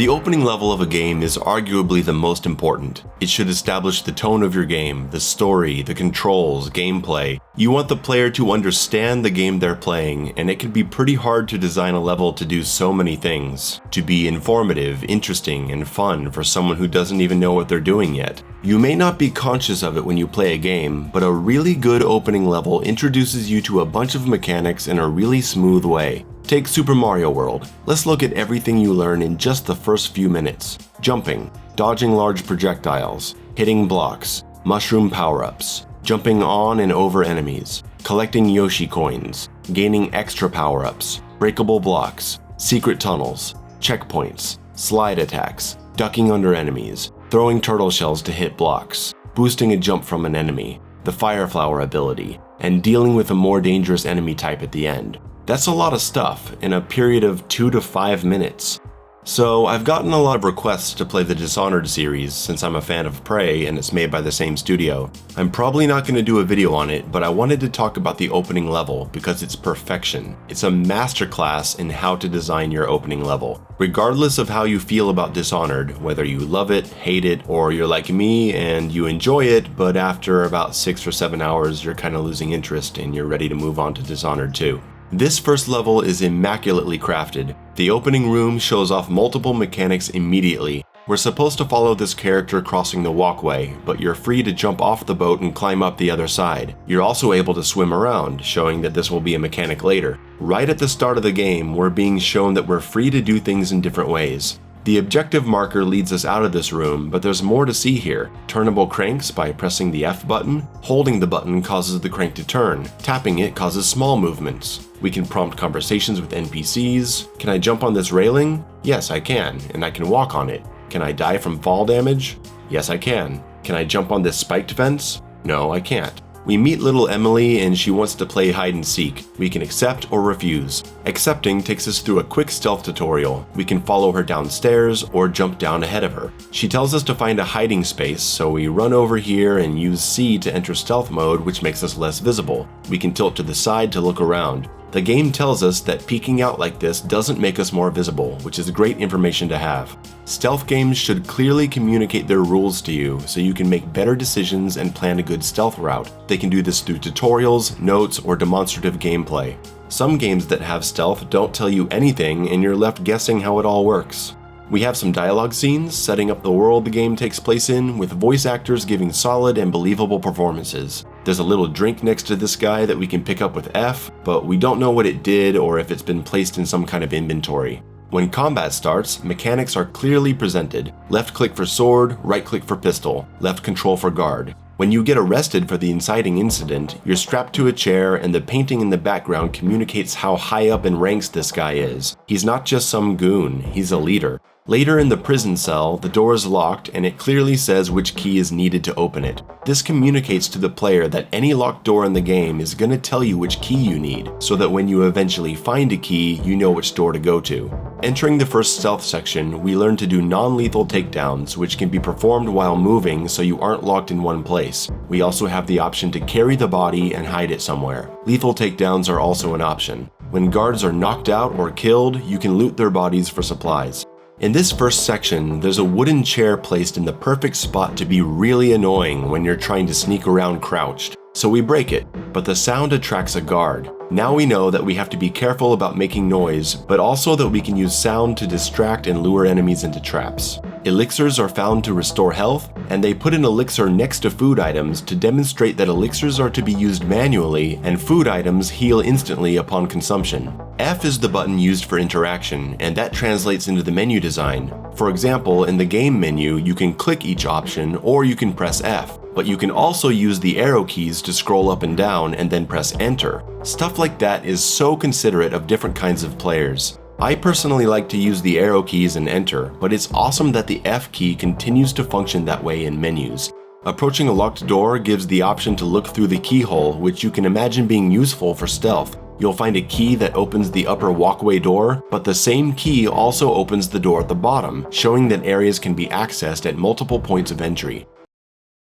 The opening level of a game is arguably the most important. It should establish the tone of your game, the story, the controls, gameplay. You want the player to understand the game they're playing, and it can be pretty hard to design a level to do so many things. To be informative, interesting, and fun for someone who doesn't even know what they're doing yet. You may not be conscious of it when you play a game, but a really good opening level introduces you to a bunch of mechanics in a really smooth way. Take Super Mario World. Let's look at everything you learn in just the first few minutes. Jumping, dodging large projectiles, hitting blocks, mushroom power-ups, jumping on and over enemies, collecting Yoshi coins, gaining extra power-ups, breakable blocks, secret tunnels, checkpoints, slide attacks, ducking under enemies, throwing turtle shells to hit blocks, boosting a jump from an enemy, the fire flower ability, and dealing with a more dangerous enemy type at the end. That's a lot of stuff in a period of 2 to 5 minutes. So I've gotten a lot of requests to play the Dishonored series since I'm a fan of Prey and it's made by the same studio. I'm probably not going to do a video on it, but I wanted to talk about the opening level because it's perfection. It's a masterclass in how to design your opening level. Regardless of how you feel about Dishonored, whether you love it, hate it, or you're like me and you enjoy it, but after about 6 or 7 hours you're kind of losing interest and you're ready to move on to Dishonored 2. This first level is immaculately crafted. The opening room shows off multiple mechanics immediately. We're supposed to follow this character crossing the walkway, but you're free to jump off the boat and climb up the other side. You're also able to swim around, showing that this will be a mechanic later. Right at the start of the game, we're being shown that we're free to do things in different ways. The objective marker leads us out of this room, but there's more to see here. Turnable cranks by pressing the F button. Holding the button causes the crank to turn. Tapping it causes small movements. We can prompt conversations with NPCs. Can I jump on this railing? Yes, I can, and I can walk on it. Can I die from fall damage? Yes, I can. Can I jump on this spiked fence? No, I can't. We meet little Emily and she wants to play hide and seek. We can accept or refuse. Accepting takes us through a quick stealth tutorial. We can follow her downstairs or jump down ahead of her. She tells us to find a hiding space, so we run over here and use C to enter stealth mode, which makes us less visible. We can tilt to the side to look around. The game tells us that peeking out like this doesn't make us more visible, which is great information to have. Stealth games should clearly communicate their rules to you so you can make better decisions and plan a good stealth route. They can do this through tutorials, notes, or demonstrative gameplay. Some games that have stealth don't tell you anything and you're left guessing how it all works. We have some dialogue scenes setting up the world the game takes place in, with voice actors giving solid and believable performances. There's a little drink next to this guy that we can pick up with F, but we don't know what it did or if it's been placed in some kind of inventory. When combat starts, mechanics are clearly presented. Left click for sword, right click for pistol, left control for guard. When you get arrested for the inciting incident, you're strapped to a chair and the painting in the background communicates how high up in ranks this guy is. He's not just some goon, he's a leader. Later in the prison cell, the door is locked and it clearly says which key is needed to open it. This communicates to the player that any locked door in the game is going to tell you which key you need, so that when you eventually find a key, you know which door to go to. Entering the first stealth section, we learn to do non-lethal takedowns, which can be performed while moving so you aren't locked in one place. We also have the option to carry the body and hide it somewhere. Lethal takedowns are also an option. When guards are knocked out or killed, you can loot their bodies for supplies. In this first section, there's a wooden chair placed in the perfect spot to be really annoying when you're trying to sneak around crouched. So we break it, but the sound attracts a guard. Now we know that we have to be careful about making noise, but also that we can use sound to distract and lure enemies into traps. Elixirs are found to restore health, and they put an elixir next to food items to demonstrate that elixirs are to be used manually and food items heal instantly upon consumption. F is the button used for interaction, and that translates into the menu design. For example, in the game menu, you can click each option or you can press F, but you can also use the arrow keys to scroll up and down and then press enter. Stuff like that is so considerate of different kinds of players. I personally like to use the arrow keys and enter, but it's awesome that the F key continues to function that way in menus. Approaching a locked door gives the option to look through the keyhole, which you can imagine being useful for stealth. You'll find a key that opens the upper walkway door, but the same key also opens the door at the bottom, showing that areas can be accessed at multiple points of entry.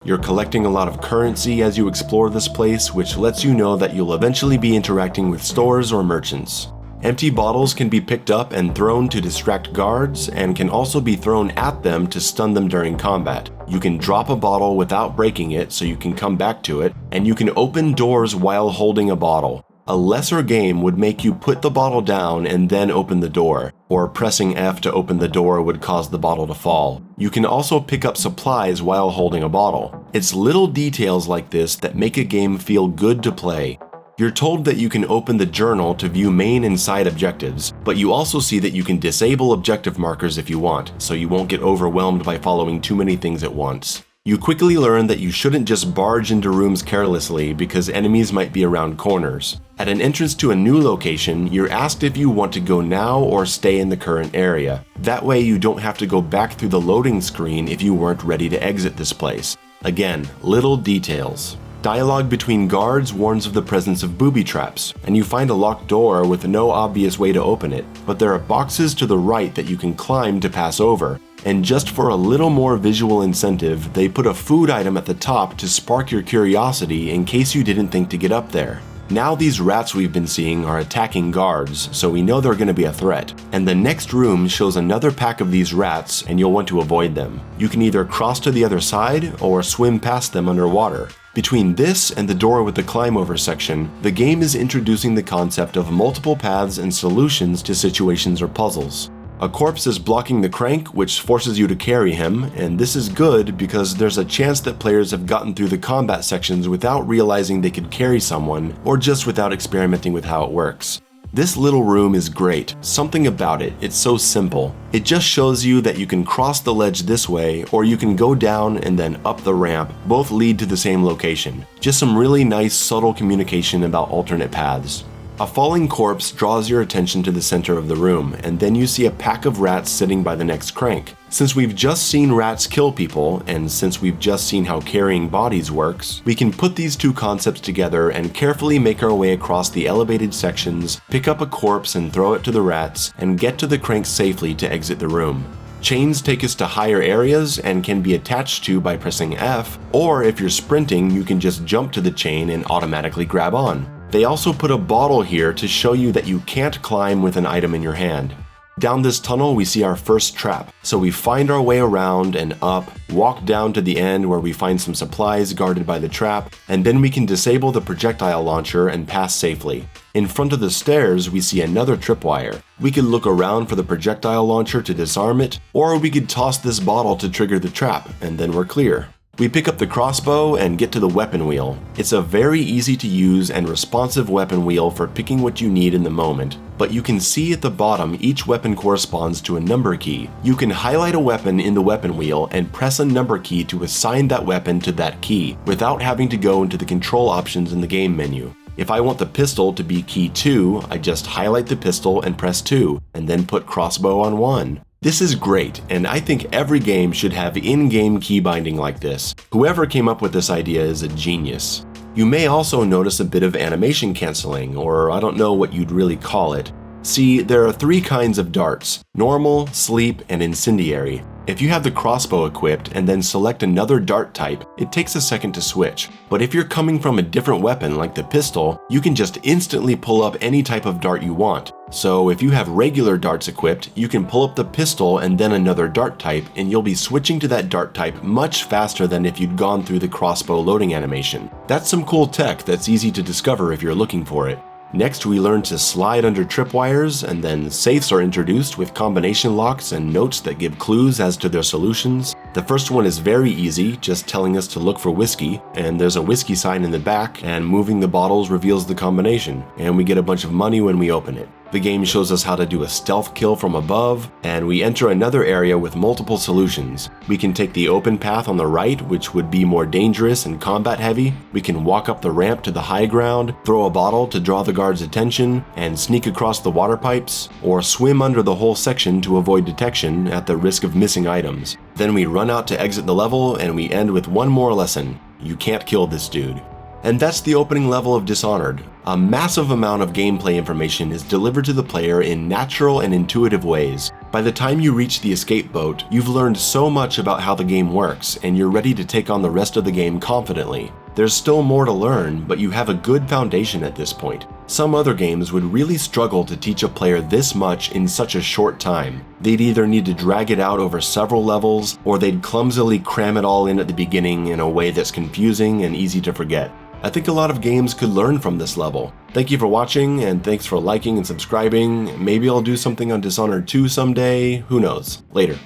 You're collecting a lot of currency as you explore this place, which lets you know that you'll eventually be interacting with stores or merchants. Empty bottles can be picked up and thrown to distract guards, and can also be thrown at them to stun them during combat. You can drop a bottle without breaking it so you can come back to it, and you can open doors while holding a bottle. A lesser game would make you put the bottle down and then open the door, or pressing F to open the door would cause the bottle to fall. You can also pick up supplies while holding a bottle. It's little details like this that make a game feel good to play. You're told that you can open the journal to view main and side objectives, but you also see that you can disable objective markers if you want, so you won't get overwhelmed by following too many things at once. You quickly learn that you shouldn't just barge into rooms carelessly because enemies might be around corners. At an entrance to a new location, you're asked if you want to go now or stay in the current area. That way you don't have to go back through the loading screen if you weren't ready to exit this place. Again, little details. Dialogue between guards warns of the presence of booby traps, and you find a locked door with no obvious way to open it, but there are boxes to the right that you can climb to pass over. And just for a little more visual incentive, they put a food item at the top to spark your curiosity in case you didn't think to get up there. Now these rats we've been seeing are attacking guards, so we know they're going to be a threat. And the next room shows another pack of these rats, and you'll want to avoid them. You can either cross to the other side or swim past them underwater. Between this and the door with the climb over section, the game is introducing the concept of multiple paths and solutions to situations or puzzles. A corpse is blocking the crank, which forces you to carry him, and this is good because there's a chance that players have gotten through the combat sections without realizing they could carry someone, or just without experimenting with how it works. This little room is great. Something about it, it's so simple. It just shows you that you can cross the ledge this way, or you can go down and then up the ramp. Both lead to the same location. Just some really nice, subtle communication about alternate paths. A falling corpse draws your attention to the center of the room, and then you see a pack of rats sitting by the next crank. Since we've just seen rats kill people, and since we've just seen how carrying bodies works, we can put these two concepts together and carefully make our way across the elevated sections, pick up a corpse and throw it to the rats, and get to the crank safely to exit the room. Chains take us to higher areas and can be attached to by pressing F, or if you're sprinting, you can just jump to the chain and automatically grab on. They also put a bottle here to show you that you can't climb with an item in your hand. Down this tunnel we see our first trap, so we find our way around and up, walk down to the end where we find some supplies guarded by the trap, and then we can disable the projectile launcher and pass safely. In front of the stairs we see another tripwire. We could look around for the projectile launcher to disarm it, or we could toss this bottle to trigger the trap, and then we're clear. We pick up the crossbow and get to the weapon wheel. It's a very easy to use and responsive weapon wheel for picking what you need in the moment, but you can see at the bottom each weapon corresponds to a number key. You can highlight a weapon in the weapon wheel and press a number key to assign that weapon to that key, without having to go into the control options in the game menu. If I want the pistol to be key 2, I just highlight the pistol and press 2, and then put crossbow on 1. This is great, and I think every game should have in-game key binding like this. Whoever came up with this idea is a genius. You may also notice a bit of animation canceling, or I don't know what you'd really call it. See, there are 3 kinds of darts: normal, sleep, and incendiary. If you have the crossbow equipped and then select another dart type, it takes a second to switch. But if you're coming from a different weapon like the pistol, you can just instantly pull up any type of dart you want. So if you have regular darts equipped, you can pull up the pistol and then another dart type, and you'll be switching to that dart type much faster than if you'd gone through the crossbow loading animation. That's some cool tech that's easy to discover if you're looking for it. Next, we learn to slide under tripwires, and then safes are introduced with combination locks and notes that give clues as to their solutions. The first one is very easy, just telling us to look for whiskey, and there's a whiskey sign in the back, and moving the bottles reveals the combination, and we get a bunch of money when we open it. The game shows us how to do a stealth kill from above, and we enter another area with multiple solutions. We can take the open path on the right, which would be more dangerous and combat heavy. We can walk up the ramp to the high ground, throw a bottle to draw the guard's attention, and sneak across the water pipes, or swim under the whole section to avoid detection at the risk of missing items. Then we run out to exit the level, and we end with one more lesson: you can't kill this dude. And that's the opening level of Dishonored. A massive amount of gameplay information is delivered to the player in natural and intuitive ways. By the time you reach the escape boat, you've learned so much about how the game works, and you're ready to take on the rest of the game confidently. There's still more to learn, but you have a good foundation at this point. Some other games would really struggle to teach a player this much in such a short time. They'd either need to drag it out over several levels, or they'd clumsily cram it all in at the beginning in a way that's confusing and easy to forget. I think a lot of games could learn from this level. Thank you for watching, and thanks for liking and subscribing. Maybe I'll do something on Dishonored 2 someday, who knows. Later.